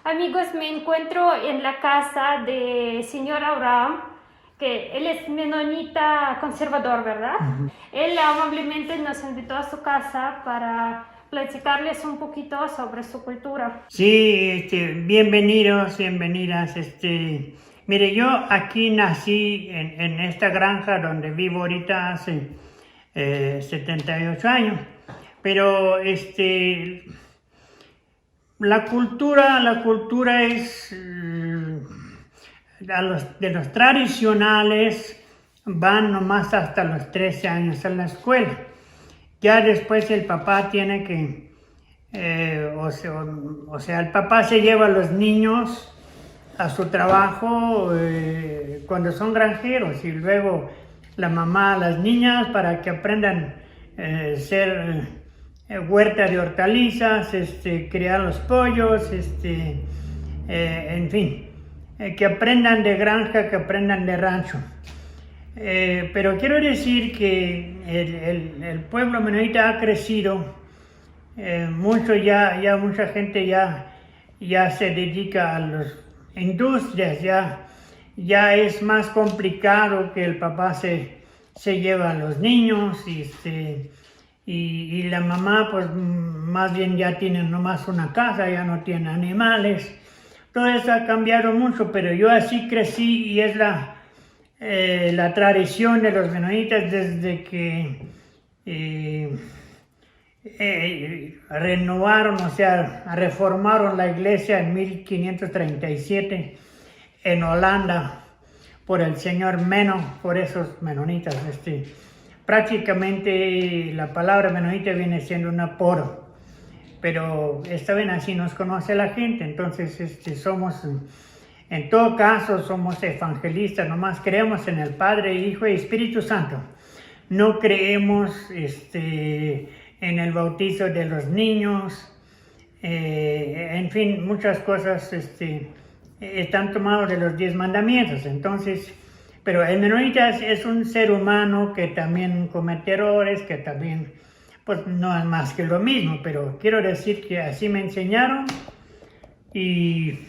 Amigos, me encuentro en la casa de señor Abraham, que él es menonita conservador, ¿verdad? Él amablemente nos invitó a su casa para platicarles un poquito sobre su cultura. Sí, bienvenidos, bienvenidas. Mire, yo aquí nací en esta granja donde vivo ahorita hace 78 años, pero la cultura es de los tradicionales van nomás hasta los 13 años a la escuela. Ya después el papá tiene que o sea, el papá se lleva a los niños a su trabajo cuando son granjeros y luego la mamá a las niñas para que aprendan a ser huerta de hortalizas, criar los pollos, en fin, que aprendan de granja, que aprendan de rancho. Pero quiero decir que el pueblo menonita ha crecido mucho, ya mucha gente ya se dedica a las industrias, ya es más complicado que el papá se lleva a los niños y la mamá pues más bien ya tiene nomás una casa, ya no tiene animales. Todo eso ha cambiado mucho, pero yo así crecí y es la tradición de los menonitas desde que renovaron, o sea, reformaron la iglesia en 1537 en Holanda por el señor Meno, por esos menonitas. Prácticamente la palabra menonita viene siendo un apodo, pero esta vez así nos conoce la gente, entonces somos, en todo caso, somos evangelistas, nomás creemos en el Padre, Hijo y Espíritu Santo. No creemos en el bautizo de los niños, en fin, muchas cosas están tomadas de los 10 mandamientos. Entonces, pero el menonita es un ser humano que también comete errores, que también, pues no es más que lo mismo, pero quiero decir que así me enseñaron y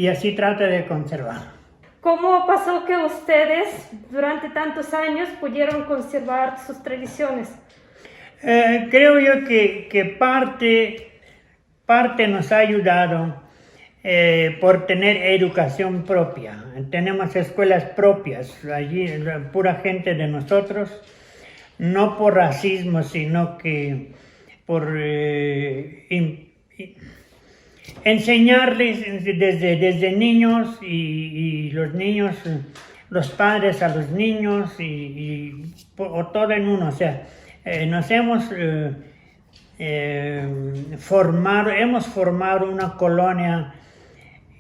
así trato de conservar. ¿Cómo pasó que ustedes durante tantos años pudieron conservar sus tradiciones? Creo yo que parte nos ha ayudado por tener educación propia. Tenemos escuelas propias, allí pura gente de nosotros, no por racismo, sino que por enseñarles desde niños y los niños, los padres a los niños o todo en uno, o sea, nos hemos formado una colonia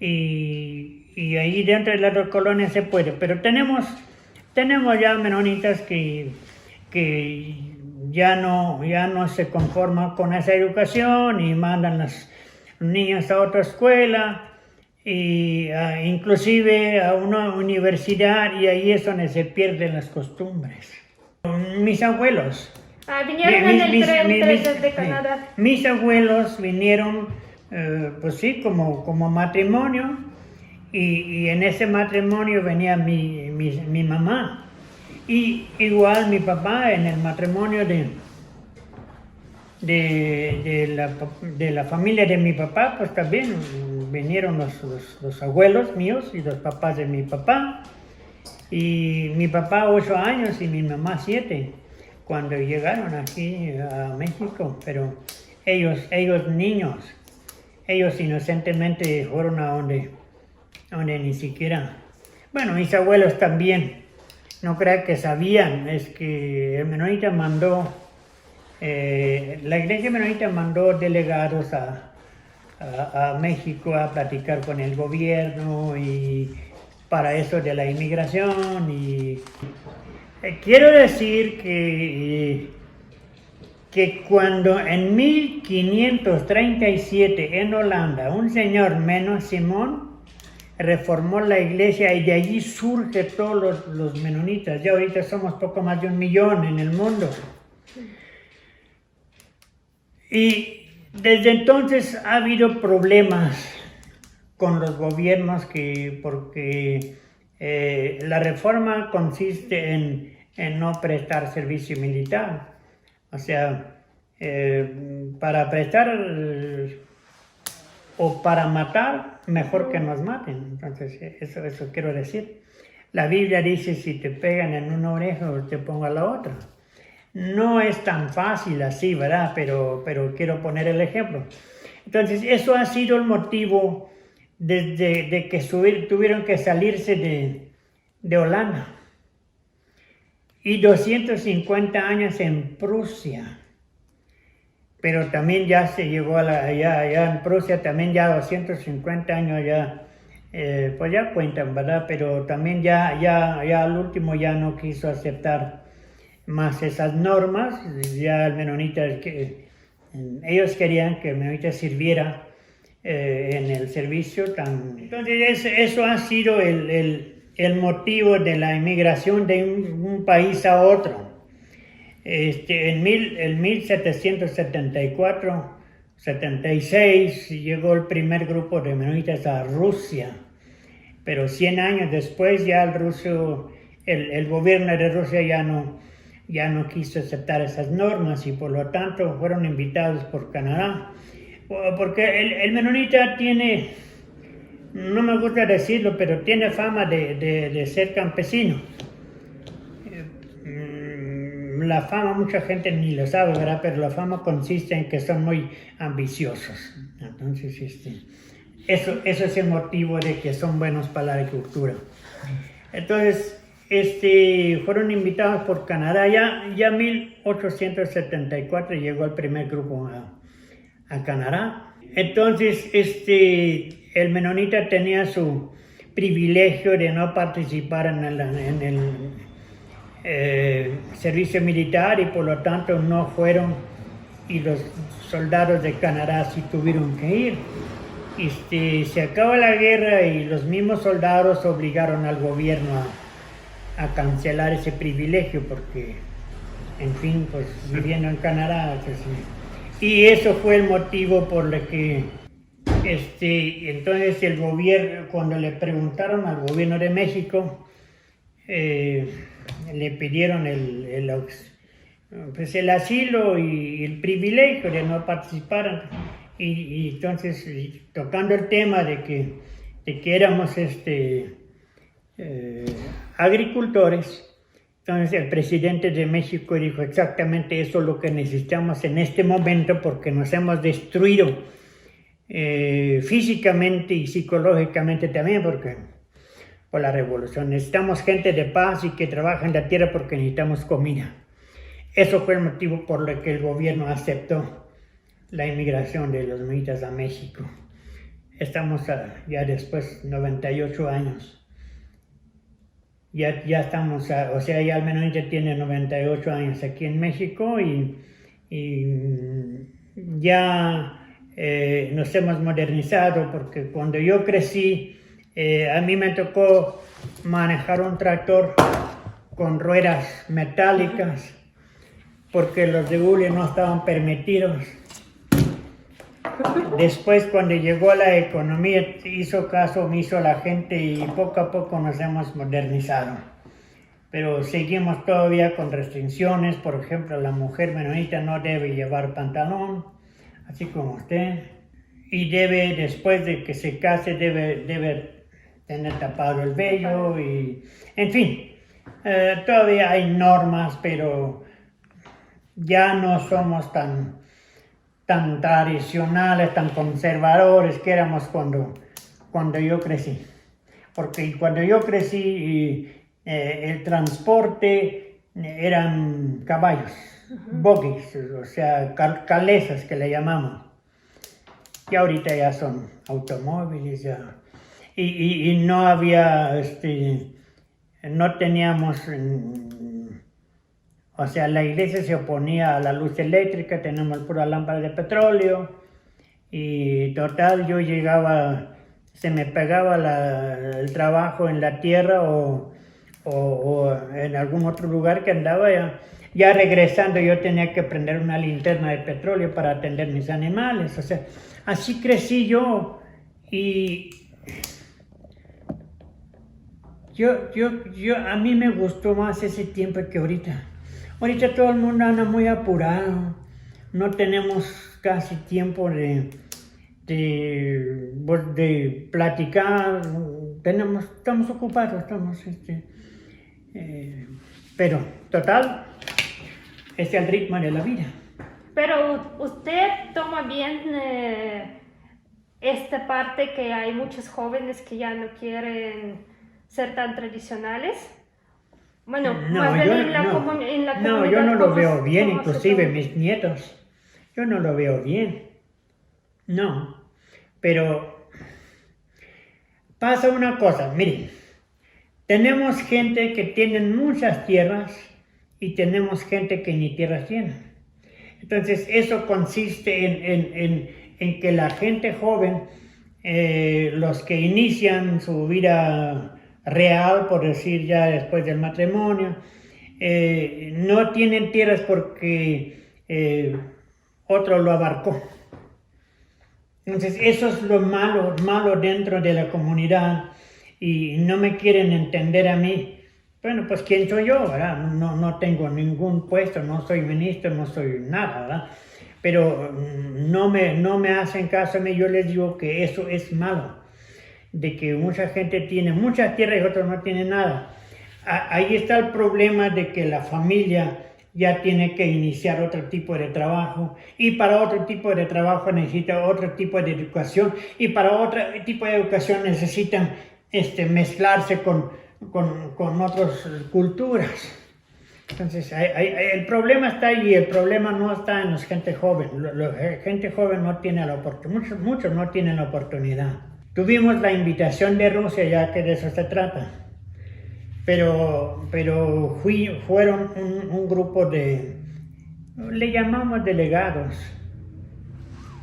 y ahí dentro de la colonia se puede, pero tenemos ya menonitas que ya no se conforman con esa educación y mandan las niños a otra escuela y inclusive a una universidad, y ahí es donde se pierden las costumbres. Mis abuelos Vinieron en el tren desde Canadá. Mis abuelos vinieron, pues sí, como matrimonio, y en ese matrimonio venía mi mamá, y igual mi papá en el matrimonio de la familia de mi papá, pues también vinieron los abuelos míos y los papás de mi papá, y mi papá 8 años y mi mamá 7. Cuando llegaron aquí a México, pero ellos niños, ellos inocentemente fueron a donde ni siquiera, bueno, mis abuelos también, no creo que sabían, es que el menonita mandó, la iglesia menonita mandó delegados a México a platicar con el gobierno y para eso de la inmigración y quiero decir que cuando en 1537 en Holanda un señor Meno Simón reformó la iglesia y de allí surge todos los menonitas, ya ahorita somos poco más de 1 millón en el mundo. Y desde entonces ha habido problemas con los gobiernos porque la reforma consiste en no prestar servicio militar. O sea, para prestar o para matar, mejor que nos maten. Entonces, eso quiero decir. La Biblia dice, si te pegan en una oreja, te pongo a la otra. No es tan fácil así, ¿verdad? Pero quiero poner el ejemplo. Entonces, eso ha sido el motivo de que tuvieron que salirse de Holanda. Y 250 años en Prusia. Pero también ya se llegó ya en Prusia, también ya 250 años ya, pues ya cuentan, ¿verdad? Pero también ya al último ya no quiso aceptar más esas normas. Ya el menonita, ellos querían que el menonita sirviera en el servicio. Entonces eso ha sido el motivo de la inmigración de un país a otro. En 1774-76 llegó el primer grupo de menonitas a Rusia, pero 100 años después ya el gobierno de Rusia ya no quiso aceptar esas normas y por lo tanto fueron invitados por Canadá, porque el menonita tiene, no me gusta decirlo, pero tiene fama de ser campesino. La fama mucha gente ni lo sabe, ¿verdad? Pero la fama consiste en que son muy ambiciosos. Entonces, eso es el motivo de que son buenos para la agricultura. Entonces, fueron invitados por Canadá. Ya en 1874 llegó el primer grupo a Canadá. Entonces, el menonita tenía su privilegio de no participar en el servicio militar y por lo tanto no fueron, y los soldados de Canadá sí tuvieron que ir. Se acaba la guerra y los mismos soldados obligaron al gobierno a cancelar ese privilegio porque, en fin, pues viviendo en Canadá, pues, y eso fue el motivo por el que entonces el gobierno, cuando le preguntaron al gobierno de México, le pidieron el asilo y el privilegio de no participar. Y entonces, tocando el tema de que éramos agricultores, entonces el presidente de México dijo exactamente eso es lo que necesitamos en este momento porque nos hemos destruido físicamente y psicológicamente también porque por la revolución. Necesitamos gente de paz y que trabaje en la tierra porque necesitamos comida. Eso fue el motivo por el que el gobierno aceptó la inmigración de los menonitas a México. Estamos ya después 98 años. Ya estamos, o sea, ya el menonita tiene 98 años aquí en México y ya nos hemos modernizado porque cuando yo crecí, a mí me tocó manejar un tractor con ruedas metálicas porque los de hule no estaban permitidos. Después, cuando llegó la economía, hizo caso omiso a la gente y poco a poco nos hemos modernizado. Pero seguimos todavía con restricciones. Por ejemplo, la mujer menonita no debe llevar pantalón, así como usted. Y después de que se case, debe tener tapado el vello y, en fin, todavía hay normas, pero ya no somos tan tradicionales, tan conservadores que éramos cuando yo crecí. Porque cuando yo crecí, el transporte eran caballos, buggies, o sea, calesas que le llamamos. Y ahorita ya son automóviles, ya. Y no había, no teníamos, o sea, la iglesia se oponía a la luz eléctrica, teníamos pura lámpara de petróleo, y total, yo llegaba, se me pegaba el trabajo en la tierra o en algún otro lugar que andaba, ya regresando yo tenía que prender una linterna de petróleo para atender mis animales, o sea, así crecí yo, y A mí me gustó más ese tiempo que ahorita. Ahorita todo el mundo anda muy apurado. No tenemos casi tiempo de platicar. Estamos ocupados, pero total, es el ritmo de la vida. Pero usted toma bien esta parte que hay muchos jóvenes que ya no quieren ser tan tradicionales. Bueno, más bien en la comunidad. No, yo no lo veo bien, inclusive mis nietos. Yo no lo veo bien. No, pero pasa una cosa, miren, tenemos gente que tiene muchas tierras y tenemos gente que ni tierras tiene. Entonces eso consiste en que la gente joven, los que inician su vida real, por decir ya después del matrimonio, no tienen tierras porque otro lo abarcó. Entonces eso es lo malo dentro de la comunidad y no me quieren entender a mí. Bueno, pues ¿quién soy yo? ¿Verdad? No tengo ningún puesto, no soy ministro, no soy nada, ¿verdad? Pero no me hacen caso a mí, yo les digo que eso es malo, de que mucha gente tiene muchas tierras y otros no tienen nada. Ahí está el problema de que la familia ya tiene que iniciar otro tipo de trabajo y para otro tipo de trabajo necesita otro tipo de educación y para otro tipo de educación necesitan mezclarse con otras culturas. Entonces el problema está ahí, el problema no está en la gente joven. La gente joven no tiene la oportunidad, muchos no tienen la oportunidad. Tuvimos la invitación de Rusia, ya que de eso se trata. Pero fueron un grupo le llamamos delegados,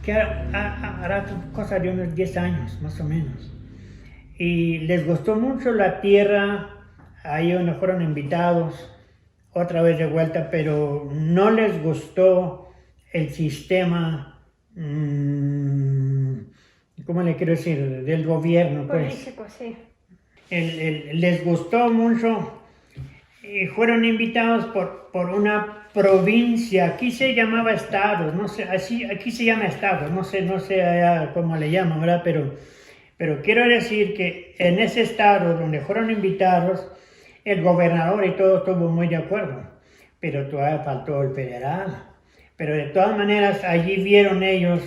que hará cosa de unos 10 años, más o menos. Y les gustó mucho la tierra, ahí donde fueron invitados, otra vez de vuelta, pero no les gustó el sistema, ¿cómo le quiero decir? Del gobierno, pues. Político, sí. Les gustó mucho y fueron invitados por una provincia, aquí se llamaba estado, no sé, aquí se llama estado, no sé allá cómo le llaman, ¿verdad? Pero quiero decir que en ese estado donde fueron invitados, el gobernador y todo estuvo muy de acuerdo, pero todavía faltó el federal. Pero de todas maneras, allí vieron ellos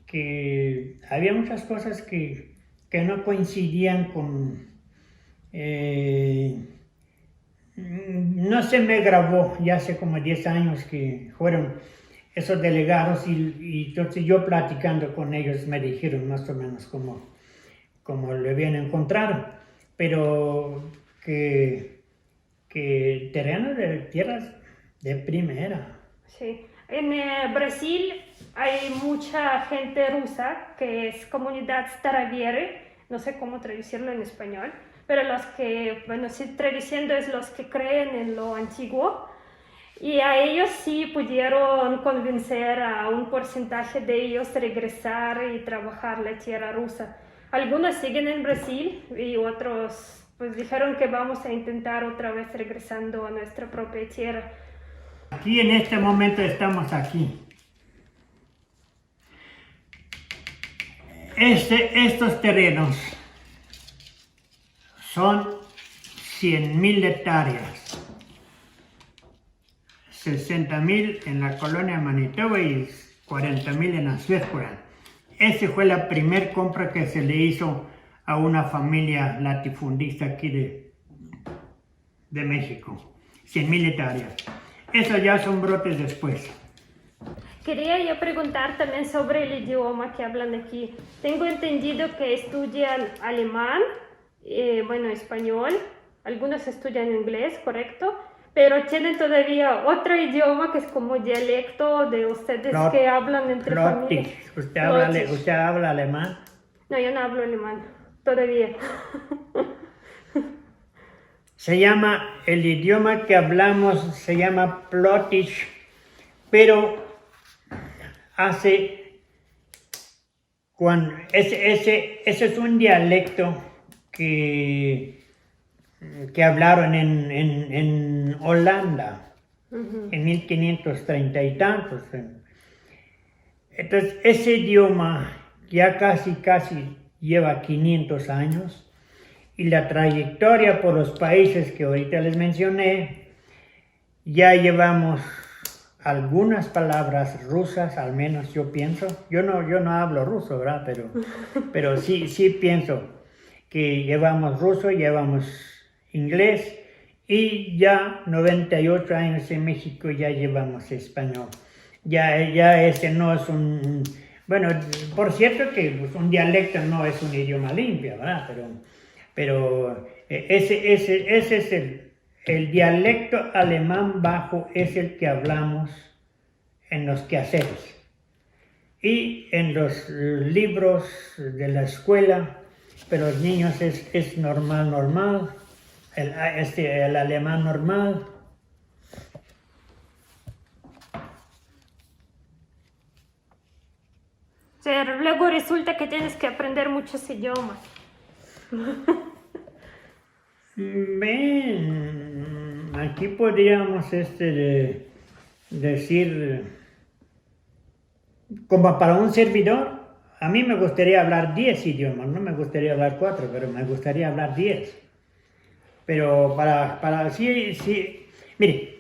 que había muchas cosas que no coincidían con... no se me grabó, ya hace como 10 años que fueron esos delegados y entonces yo platicando con ellos me dijeron más o menos cómo lo habían encontrado, pero que terrenos de tierras de primera. Sí. En Brasil hay mucha gente rusa que es comunidad Staraviere, no sé cómo traducirlo en español, pero los que, bueno, sí, traduciendo es los que creen en lo antiguo, y a ellos sí pudieron convencer a un porcentaje de ellos regresar y trabajar la tierra rusa. Algunos siguen en Brasil y otros pues dijeron que vamos a intentar otra vez regresando a nuestra propia tierra. Aquí en este momento estamos aquí. Estos terrenos son 100,000 hectáreas, 60,000 en la colonia Manitoba y 40,000 en la ciudad. Esa fue la primera compra que se le hizo a una familia latifundista aquí de México, 100,000 hectáreas. Esos ya son brotes después. Quería yo preguntar también sobre el idioma que hablan aquí. Tengo entendido que estudian alemán, bueno, español, algunos estudian inglés, ¿correcto? Pero tienen todavía otro idioma que es como dialecto de ustedes que hablan entre familias. ¿Usted habla alemán? No, yo no hablo alemán, todavía. Se llama, el idioma que hablamos se llama Plottisch, pero ese es un dialecto que que hablaron en Holanda en 1530 y tantos. Entonces, ese idioma ya casi lleva 500 años y la trayectoria por los países que ahorita les mencioné, ya llevamos algunas palabras rusas, al menos yo pienso. Yo no hablo ruso, ¿verdad? Pero sí pienso que llevamos ruso, llevamos inglés y ya 98 años en México ya llevamos español. Ya ese no es bueno, por cierto que un dialecto no es un idioma limpio, ¿verdad? Pero ese es el dialecto alemán bajo, es el que hablamos en los quehaceres. Y en los libros de la escuela, pero los niños es normal, el alemán normal. Pero luego resulta que tienes que aprender muchos idiomas. Aquí podríamos decir, como para un servidor, a mí me gustaría hablar 10 idiomas, no me gustaría hablar 4, pero me gustaría hablar 10. Pero sí, mire,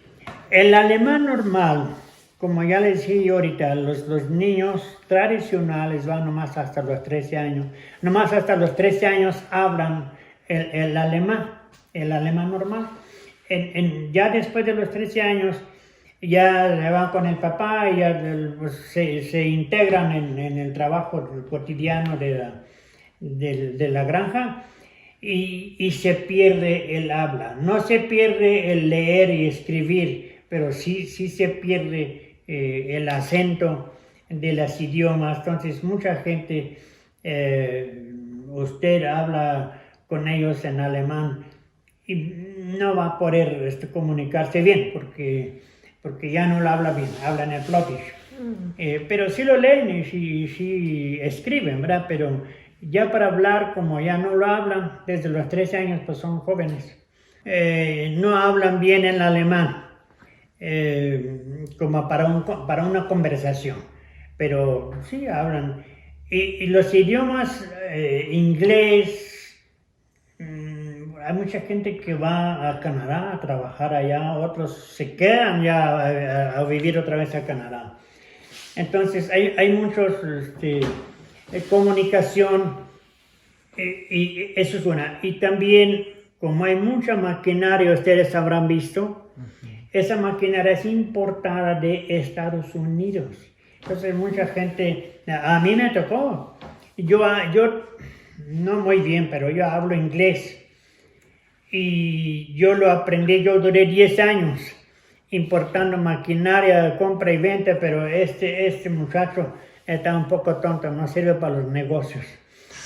el alemán normal, como ya les decía yo ahorita, los niños tradicionales van nomás hasta los 13 años. Nomás hasta los 13 años hablan el alemán normal. Ya después de los 13 años, ya van con el papá y ya pues, se integran en el trabajo cotidiano de la granja y se pierde el habla. No se pierde el leer y escribir, pero sí se pierde el acento de los idiomas. Entonces mucha gente, usted habla con ellos en alemán y no va a poder comunicarse bien porque ya no lo habla bien, habla en el Plottisch. Pero sí lo leen y sí escriben, ¿verdad? Pero ya para hablar, como ya no lo hablan, desde los 13 años pues son jóvenes, no hablan bien el alemán. Como para una conversación, pero sí hablan. Y los idiomas, inglés, hay mucha gente que va a Canadá a trabajar allá, otros se quedan ya a vivir otra vez a Canadá. Entonces hay muchos comunicación y eso es una. Y también, como hay mucha maquinaria, ustedes habrán visto, esa maquinaria es importada de Estados Unidos. Entonces mucha gente, a mí me tocó, yo no muy bien, pero yo hablo inglés. Y yo lo aprendí, yo duré 10 años importando maquinaria, compra y venta, pero este muchacho está un poco tonto, no sirve para los negocios.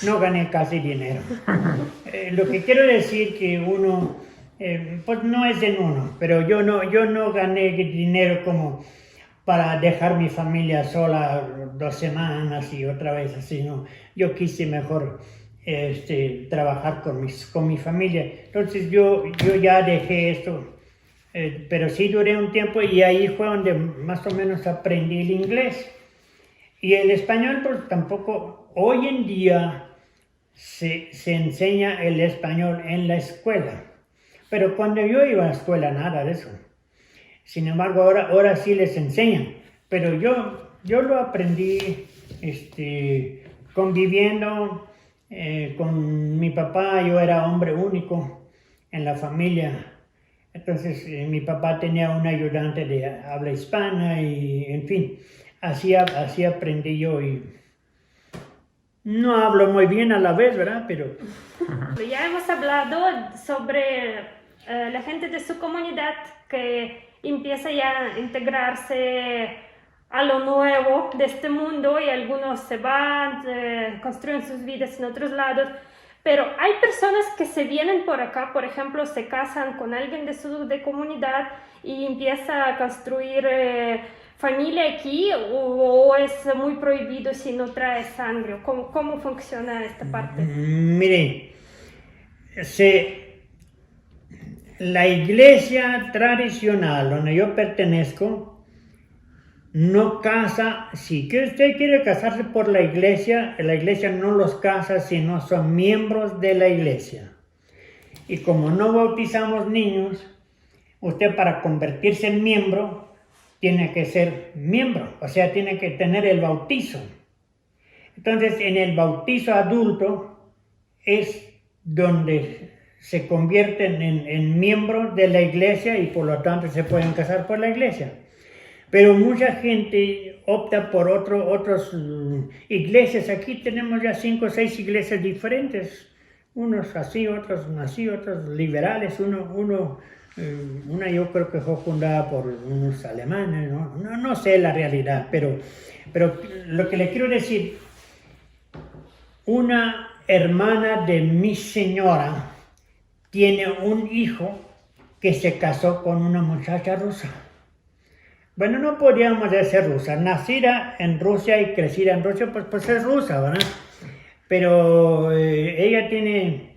No gané casi dinero. Lo que quiero decir que uno... pues no es en uno, pero yo no gané dinero como para dejar mi familia sola 2 semanas y otra vez así, no. Yo quise mejor trabajar con mi familia. Entonces yo ya dejé esto, pero sí duré un tiempo y ahí fue donde más o menos aprendí el inglés. Y el español pues tampoco, hoy en día se enseña el español en la escuela. Pero cuando yo iba a la escuela, nada de eso. Sin embargo, ahora sí les enseñan. Pero yo lo aprendí conviviendo con mi papá. Yo era hombre único en la familia. Entonces, mi papá tenía un ayudante de habla hispana y, en fin, así aprendí yo. Y no hablo muy bien a la vez, ¿verdad? Pero... Ya hemos hablado sobre la gente de su comunidad que empieza ya a integrarse a lo nuevo de este mundo y algunos se van, construyen sus vidas en otros lados, pero hay personas que se vienen por acá, por ejemplo, se casan con alguien de su comunidad y empieza a construir familia aquí o es muy prohibido si no trae sangre. ¿Cómo funciona esta parte? Mire, la iglesia tradicional donde yo pertenezco no casa. Si usted quiere casarse por la iglesia no los casa, sino son miembros de la iglesia. Y como no bautizamos niños, usted para convertirse en miembro tiene que ser miembro, o sea, tiene que tener el bautizo. Entonces, en el bautizo adulto es donde se convierten en miembros de la iglesia y por lo tanto se pueden casar por la iglesia. Pero mucha gente opta por otras iglesias. Aquí tenemos ya 5 o 6 iglesias diferentes. Unos así, otros liberales. Una yo creo que fue fundada por unos alemanes. No sé la realidad, pero lo que le quiero decir, una hermana de mi señora tiene un hijo que se casó con una muchacha rusa. Bueno, no podríamos decir rusa, nacida en Rusia y crecida en Rusia, pues es rusa, ¿verdad? Pero ella tiene,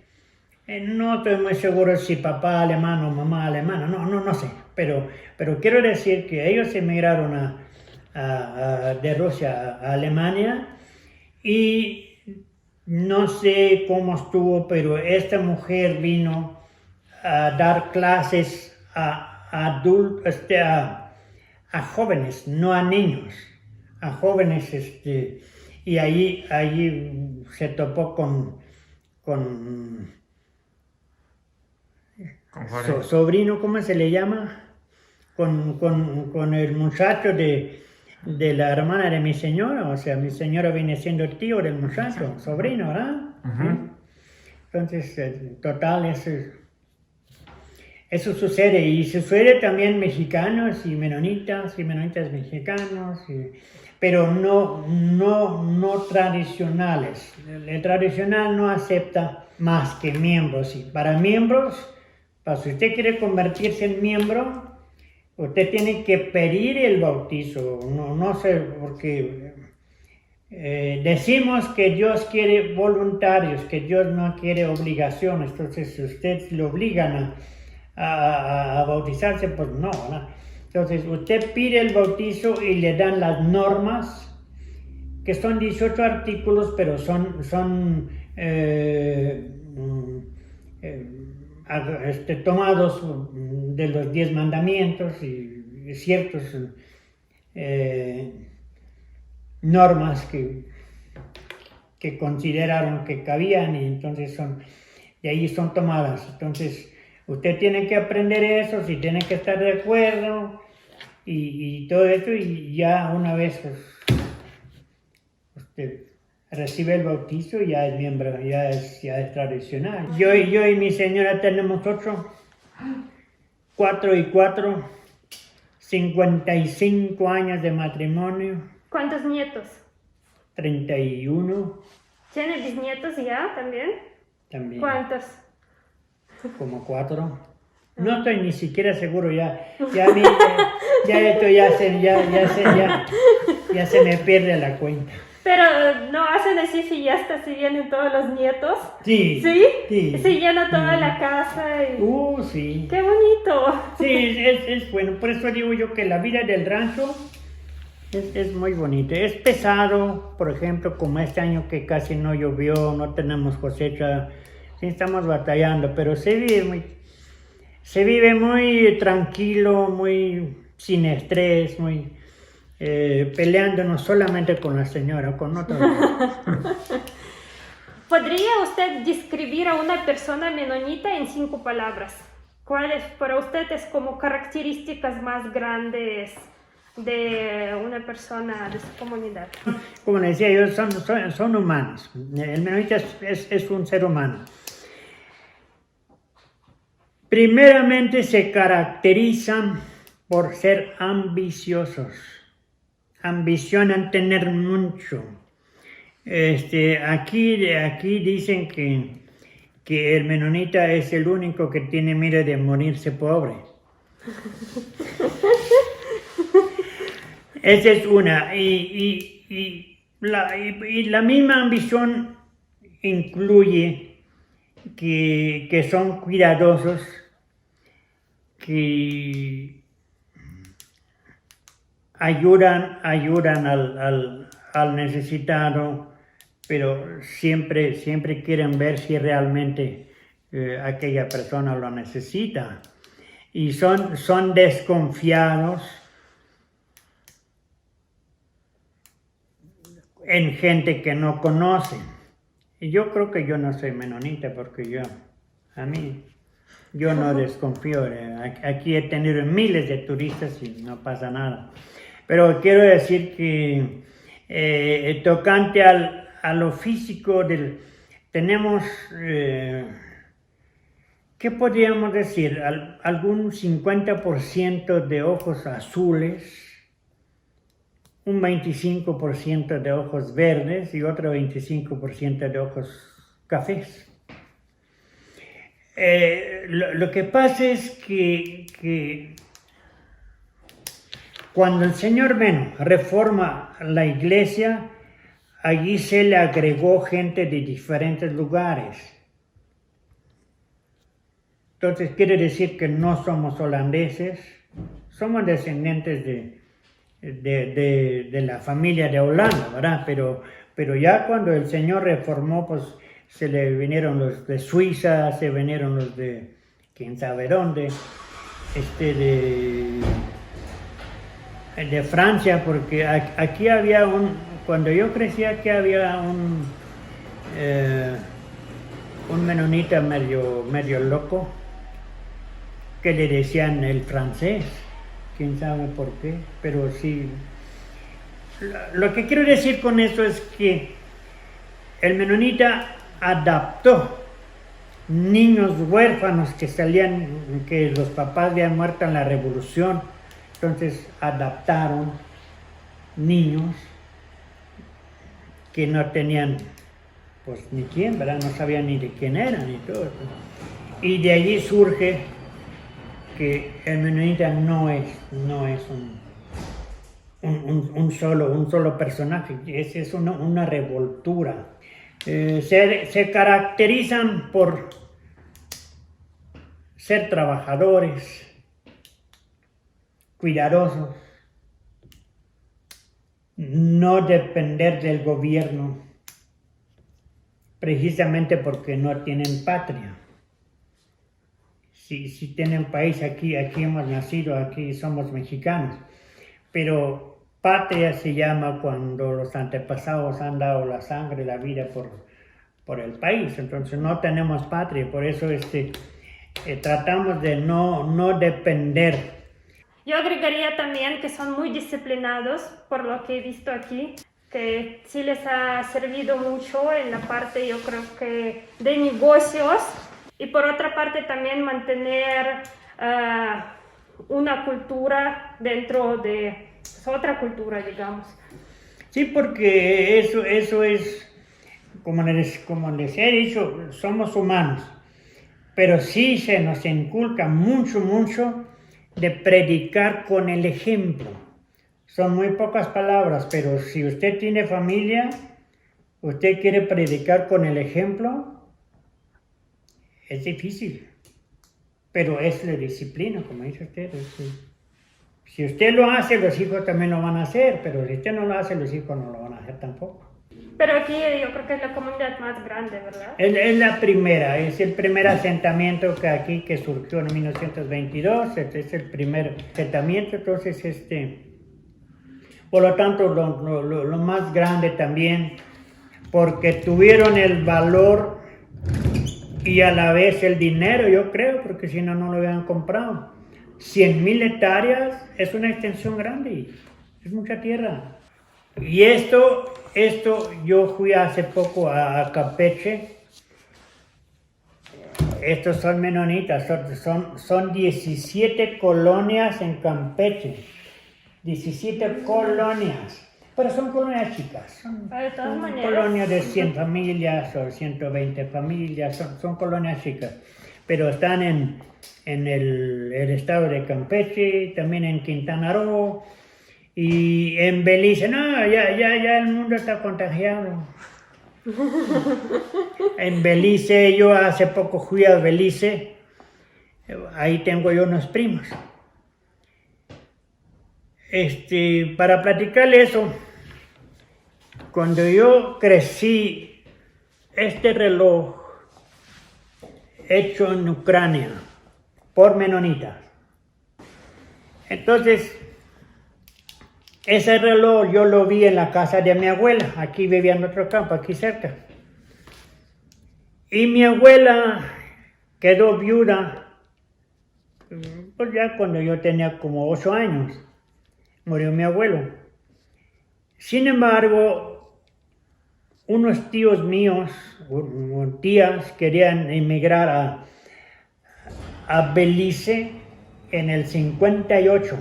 no estoy muy seguro si papá alemán o mamá alemana, no sé, pero quiero decir que ellos emigraron de Rusia a Alemania y no sé cómo estuvo, pero esta mujer vino a dar clases a jóvenes, no a niños, a jóvenes, y allí se topó con sobrino, ¿cómo se le llama? Con el muchacho de la hermana de mi señora, o sea, mi señora viene siendo el tío del muchacho, sobrino, ¿verdad? Uh-huh. Entonces, total, eso sucede, y sucede también mexicanos y menonitas mexicanos, pero no tradicionales. El tradicional no acepta más que miembros, y para miembros, si usted quiere convertirse en miembro, usted tiene que pedir el bautizo. No sé, porque decimos que Dios quiere voluntarios, que Dios no quiere obligaciones. Entonces, si usted le obligan a bautizarse, pues no, ¿verdad? Entonces, usted pide el bautizo y le dan las normas, que son 18 artículos, pero son tomados de los 10 mandamientos y ciertas normas que consideraron que cabían, y entonces de ahí son tomadas. Entonces usted tiene que aprender eso, si tiene que estar de acuerdo y todo esto, y ya una vez usted recibe el bautizo, ya es miembro, ya es tradicional. Yo y mi señora tenemos 4 y 4, 55 años de matrimonio. ¿Cuántos nietos? 31. ¿Tiene bisnietos ya también? También. ¿Cuántos? Como 4. No estoy ni siquiera seguro ya. Ya esto ya se me pierde la cuenta. Pero no hacen así fiestas si vienen todos los nietos. Sí. ¿Sí? Sí. Se llena toda la casa. Sí. ¡Qué bonito! Sí, es bueno. Por eso digo yo que la vida del rancho es muy bonita. Es pesado, por ejemplo, como este año que casi no llovió, no tenemos cosecha. Sí, estamos batallando, pero se vive muy tranquilo, muy sin estrés, muy peleándonos solamente con la señora, con otros. ¿Podría usted describir a una persona menonita en 5 palabras? ¿Cuáles para ustedes como características más grandes de una persona de su comunidad? Como le decía yo, son humanos. El menonita es un ser humano. Primeramente se caracterizan por ser ambiciosos. Ambicionan tener mucho. Aquí dicen que el menonita es el único que tiene miedo de morirse pobre. Esa es una. Y la misma ambición incluye que son cuidadosos que ayudan al necesitado, pero siempre quieren ver si realmente aquella persona lo necesita. Y son desconfiados en gente que no conocen. Y yo creo que yo no soy menonita porque yo no desconfío. Aquí he tenido miles de turistas y no pasa nada. Pero quiero decir que tocante a lo físico, tenemos, ¿qué podríamos decir? Algún 50% de ojos azules, un 25% de ojos verdes y otro 25% de ojos cafés. Lo que pasa es que cuando el señor Meno reforma la iglesia, allí se le agregó gente de diferentes lugares. Entonces quiere decir que no somos holandeses, somos descendientes de la familia de Holanda, ¿verdad? Pero ya cuando el Señor reformó, pues se le vinieron los de Suiza, se vinieron los de quién sabe dónde, de Francia, porque aquí había cuando yo crecí aquí había un menonita medio loco, que le decían el francés. Quién sabe por qué, pero sí. Lo que quiero decir con esto es que el menonita adaptó niños huérfanos que los papás habían muerto en la revolución, entonces adaptaron niños que no tenían pues ni quién, ¿verdad? No sabían ni de quién eran y todo. Y de allí surge que el menonita no es un solo personaje, es una revoltura. Se caracterizan por ser trabajadores, cuidadosos, no depender del gobierno, precisamente porque no tienen patria. Si tienen país, aquí hemos nacido, aquí somos mexicanos, pero patria se llama cuando los antepasados han dado la sangre, la vida por el país. Entonces no tenemos patria, por eso tratamos de no depender. Yo agregaría también que son muy disciplinados, por lo que he visto aquí, que sí les ha servido mucho en la parte, yo creo que, de negocios. Y por otra parte también mantener una cultura dentro de otra cultura, digamos. Sí, porque eso es, como les he dicho, somos humanos, pero sí se nos inculca mucho de predicar con el ejemplo. Son muy pocas palabras, pero si usted tiene familia, usted quiere predicar con el ejemplo, es difícil, pero es la disciplina, como dice usted. Si usted lo hace, los hijos también lo van a hacer, pero si usted no lo hace, los hijos no lo van a hacer tampoco. Pero aquí yo creo que es la comunidad más grande, ¿verdad? Es la primera, es el primer asentamiento que surgió en 1922, este es el primer asentamiento, entonces por lo tanto lo más grande también, porque tuvieron el valor y a la vez el dinero, yo creo, porque si no lo hubieran comprado. 100,000 hectáreas es una extensión grande, es mucha tierra. Y esto yo fui hace poco a Campeche. Estos son menonitas, son 17 colonias en Campeche. 17 colonias. Pero son colonias chicas, son colonias de 100 familias o 120 familias, son colonias chicas, pero están en el estado de Campeche, también en Quintana Roo y en Belice. No, ya el mundo está contagiado. En Belice, yo hace poco fui a Belice Ahí tengo yo unos primos. Para platicarle eso, cuando yo crecí, este reloj hecho en Ucrania por menonitas. Entonces, ese reloj yo lo vi en la casa de mi abuela, aquí vivía en otro campo, aquí cerca. Y mi abuela quedó viuda, pues ya cuando yo tenía como 8 años, murió mi abuelo. Sin embargo, unos tíos míos, o tías, querían emigrar a Belice en el 58.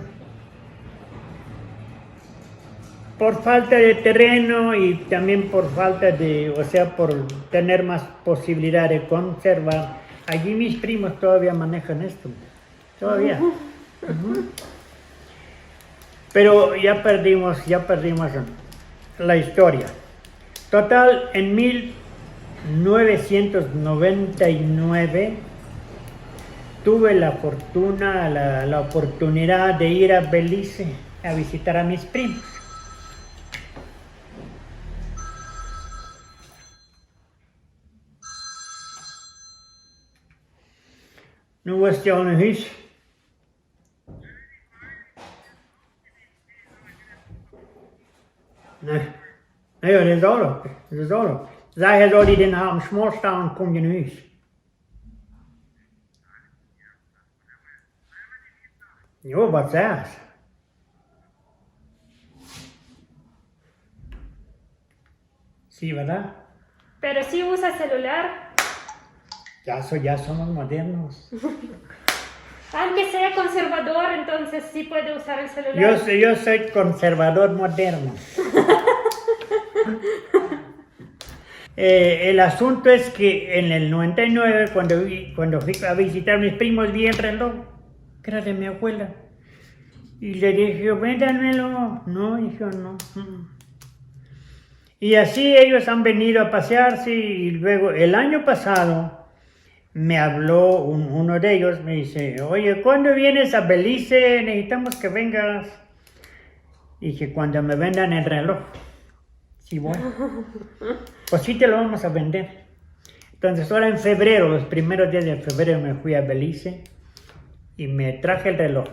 Por falta de terreno y también por falta de, por tener más posibilidad de conservar. Allí mis primos todavía manejan esto, todavía. Pero ya perdimos la historia. Total, en 1999 tuve la fortuna, la oportunidad de ir a Belice a visitar a mis primos. Nu was jag i hus. Nej, det är så då. Säger då i den här småstaden kom ju hus. Jo, vad sägs? Sí, ¿verdad? Pero si usa celular, Ya somos modernos. aunque sea conservador, entonces sí puede usar el celular. Yo soy conservador moderno. El asunto es que en el 99, cuando fui a visitar a mis primos, vi el reloj, que era de mi abuela. Y le dije, véndanmelo. No, dijo, no. Y así ellos han venido a pasearse y luego el año pasado me habló uno de ellos, me dice, oye, ¿cuándo vienes a Belice? Necesitamos que vengas. Dije, cuando me vendan el reloj. Sí, bueno. Pues sí te lo vamos a vender. Entonces ahora en febrero, los primeros días de febrero me fui a Belice y me traje el reloj.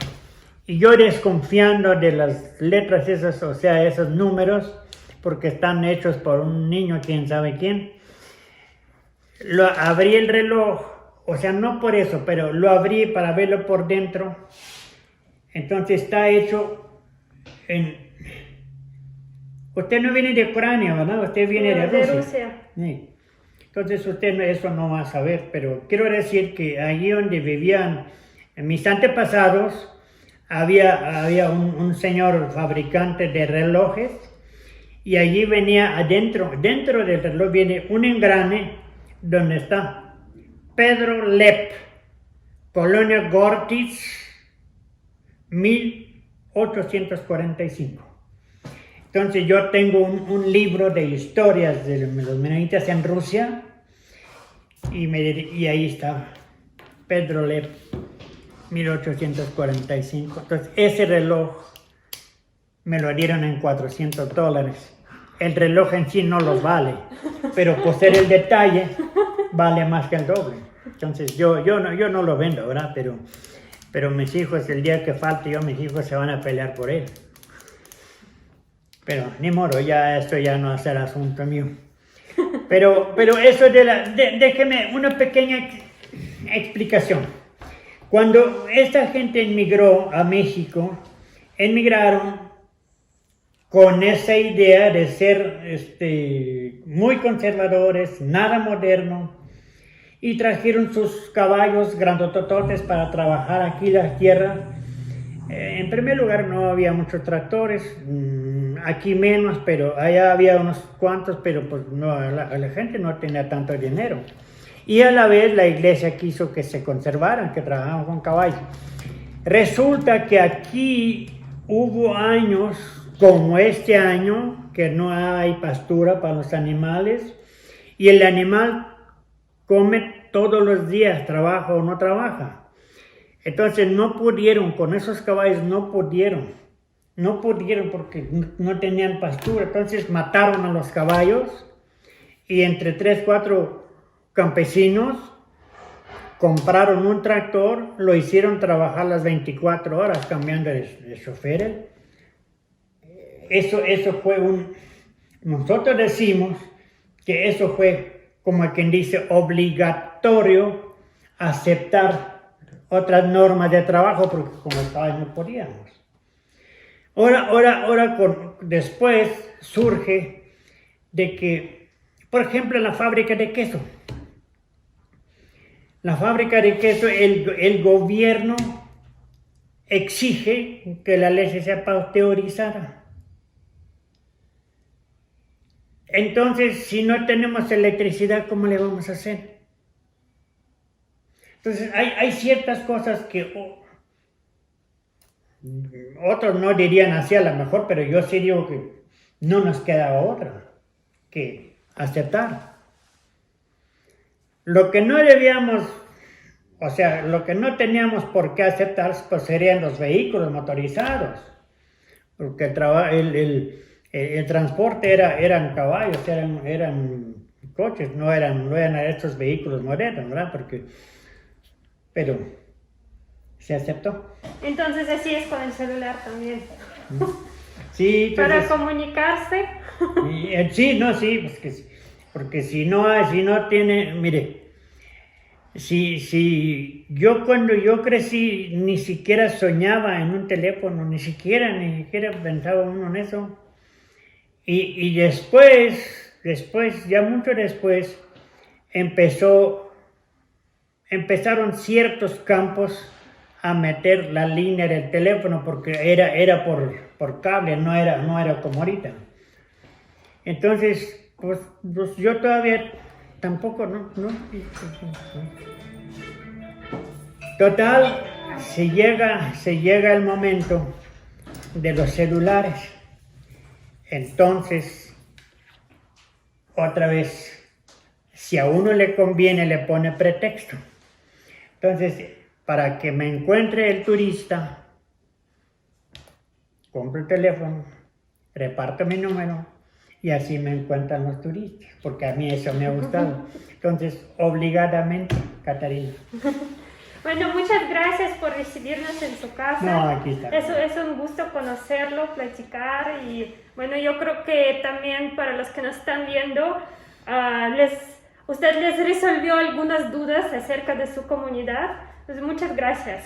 Y yo desconfiando de las letras esas, esos números, porque están hechos por un niño, quién sabe quién. Abrí el reloj, no por eso, pero lo abrí para verlo por dentro. Entonces está hecho en... Usted no viene de Ucrania, ¿verdad? Usted viene de Rusia. De Rusia. Sí. Entonces usted eso no va a saber, pero quiero decir que allí donde vivían mis antepasados, había un señor fabricante de relojes y allí venía dentro del reloj viene un engrane donde está Pedro Lep, Colonia Gortitz, 1845. Entonces yo tengo un libro de historias de los menonitas en Rusia y ahí está Pedro Lep, 1845. Entonces ese reloj me lo dieron en $400. El reloj en sí no los vale, pero por ser el detalle vale más que el doble. Entonces yo no lo vendo, ¿verdad? Pero mis hijos, el día que falte mis hijos se van a pelear por él. Pero ni modo, esto ya no es el asunto mío. Pero eso déjeme una pequeña explicación. Cuando esta gente emigró a México, emigraron con esa idea de ser muy conservadores, nada moderno, y trajeron sus caballos grandotototes para trabajar aquí la tierra. En primer lugar no había muchos tractores, aquí menos, pero allá había unos cuantos, pero pues no, la gente no tenía tanto dinero. Y a la vez la iglesia quiso que se conservaran, que trabajaban con caballos. Resulta que aquí hubo años como este año, que no hay pastura para los animales, y el animal come todos los días, trabaja o no trabaja. Entonces no pudieron, con esos caballos no pudieron porque no tenían pastura. Entonces mataron a los caballos y entre 3, 4 campesinos compraron un tractor, lo hicieron trabajar las 24 horas cambiando de choferes. Eso fue nosotros decimos que eso fue, como quien dice, obligatorio aceptar otras normas de trabajo porque como estaba no podíamos. Ahora después surge de que, por ejemplo, en la fábrica de queso. La fábrica de queso, el gobierno exige que la leche sea pasteurizada. Entonces, si no tenemos electricidad, ¿cómo le vamos a hacer? Entonces, hay ciertas cosas que otros no dirían así a lo mejor, pero yo sí digo que no nos queda otra que aceptar. Lo que no debíamos, o sea, lo que no teníamos por qué aceptar, pues serían los vehículos motorizados, porque el transporte eran caballos, eran coches, no eran estos vehículos modernos, ¿verdad? Pero se aceptó. Entonces así es con el celular también. Sí, para comunicarse. Sí, porque si no tiene, mire, si yo cuando yo crecí ni siquiera soñaba en un teléfono, ni siquiera pensaba uno en eso. Y después, ya mucho después, empezaron ciertos campos a meter la línea del teléfono porque era por cable, no era como ahorita. Entonces, pues yo todavía tampoco, no. Total, se llega el momento de los celulares. Entonces, otra vez, si a uno le conviene, le pone pretexto. Entonces, para que me encuentre el turista, compro el teléfono, reparto mi número y así me encuentran los turistas, porque a mí eso me ha gustado. Entonces, obligadamente, Catarina. Bueno, muchas gracias por recibirnos en su casa. No, aquí está. Es un gusto conocerlo, platicar y bueno, yo creo que también para los que nos están viendo, usted les resolvió algunas dudas acerca de su comunidad. Pues muchas gracias.